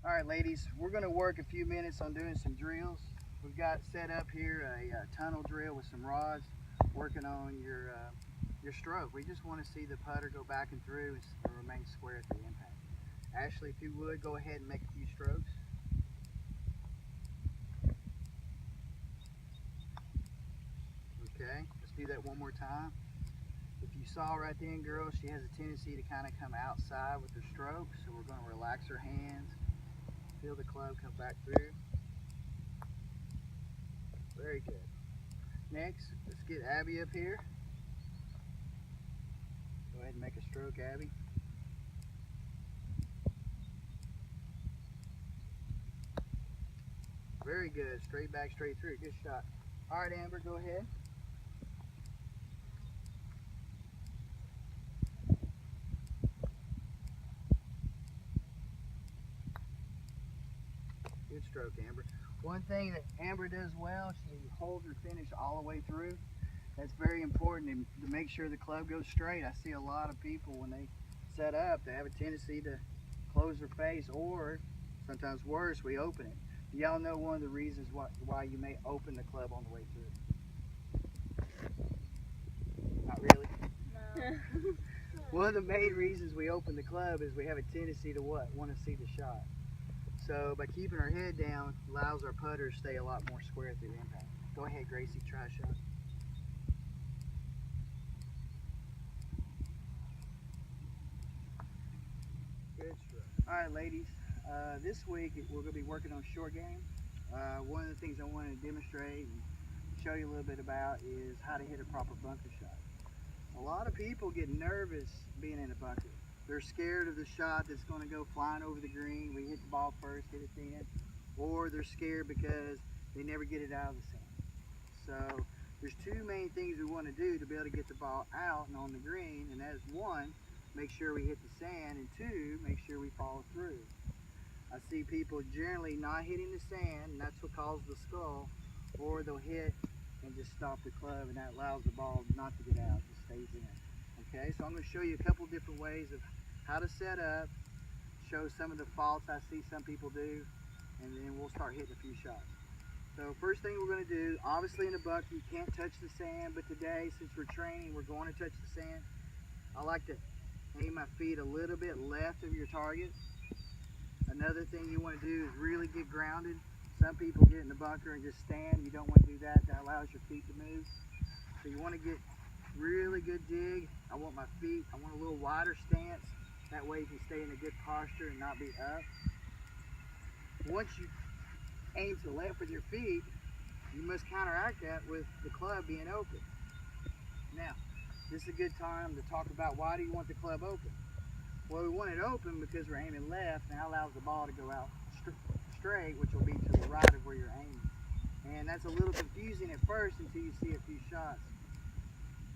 All right, ladies, we're going to work a few minutes on doing some drills. We've got set up here a tunnel drill with some rods, working on your stroke. We just want to see the putter go back and through and remain square at the impact. Ashley, if you would, go ahead and make a few strokes. Okay, let's do that one more time. If you saw right then, girls, she has a tendency to kind of come outside with her stroke, so we're going to relax her hands, feel the club come back through. Very good. Next, let's get Abby up here. Go ahead and make a stroke, Abby. Very good. Straight back, straight through. Good shot. All right, Amber, go ahead. Good stroke, Amber. One thing that Amber does well, she holds her finish all the way through. That's very important to make sure the club goes straight. I see a lot of people when they set up, they have a tendency to close their face, or sometimes worse, we open it. Y'all know one of the reasons why you may open the club on the way through? Not really? No. One of the main reasons we open the club is we have a tendency to what? Want to see the shot. So by keeping our head down, allows our putter to stay a lot more square through impact. Go ahead, Gracie, try a shot. Good stroke. All right, ladies. This week we're going to be working on short game. One of the things I want to demonstrate and show you a little bit about is how to hit a proper bunker shot. A lot of people get nervous being in a bunker. They're scared of the shot that's going to go flying over the green. We hit the ball first, hit it thin. Or they're scared because they never get it out of the sand. So there's two main things we want to do to be able to get the ball out and on the green, and that is one, make sure we hit the sand, and two, make sure we follow through. I see people generally not hitting the sand, and that's what causes the skull, or they'll hit and just stop the club, and that allows the ball not to get out, it stays in. Okay, so I'm going to show you a couple different ways of how to set up, show some of the faults I see some people do, and then we'll start hitting a few shots. So first thing we're going to do, obviously in a bunker you can't touch the sand, but today since we're training we're going to touch the sand. I like to aim my feet a little bit left of your target. Another thing you want to do is really get grounded. Some people get in the bunker and just stand. You don't want to do that. That allows your feet to move. So you want to get really good dig. I want my feet, I want a little wider stance. That way you can stay in a good posture and not be up. Once you aim to the left with your feet, you must counteract that with the club being open. Now, this is a good time to talk about why do you want the club open? Well, we want it open because we're aiming left, and that allows the ball to go out straight, which will be to the right of where you're aiming. And that's a little confusing at first until you see a few shots.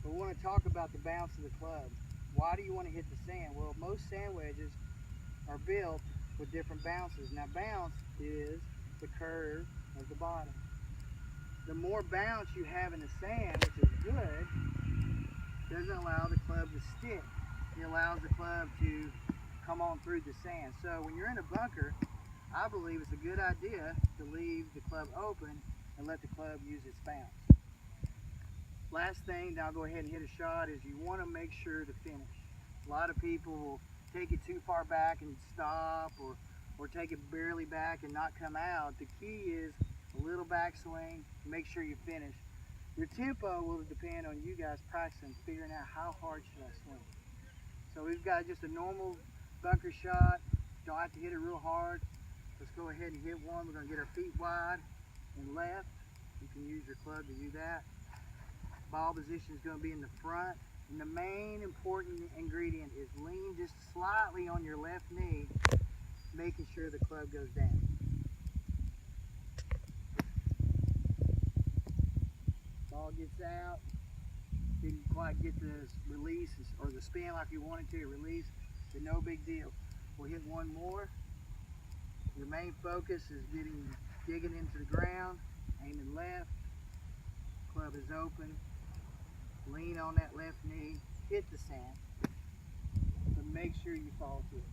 But we want to talk about the bounce of the club. Why do you want to hit the sand? Well, most sand wedges are built with different bounces. Now, bounce is the curve of the bottom. The more bounce you have in the sand, which is good, doesn't allow the club to stick. It allows the club to come on through the sand. So when you're in a bunker, I believe it's a good idea to leave the club open and let the club use its bounce. Last thing, now I'll go ahead and hit a shot, is you want to make sure to finish. A lot of people will take it too far back and stop, or take it barely back and not come out. The key is a little backswing, make sure you finish. Your tempo will depend on you guys practicing, figuring out how hard should I swing. So we've got just a normal bunker shot. Don't have to hit it real hard. Let's go ahead and hit one. We're going to get our feet wide and left. You can use your club to do that. Ball position is going to be in the front. And the main important ingredient is lean just slightly on your left knee, making sure the club goes down. Ball gets out. Didn't quite get the release or the spin like you wanted to release, but no big deal. We'll hit one more. Your main focus is digging into the ground, aiming left. Club is open. Lean on that left knee, hit the sand, but make sure you follow through.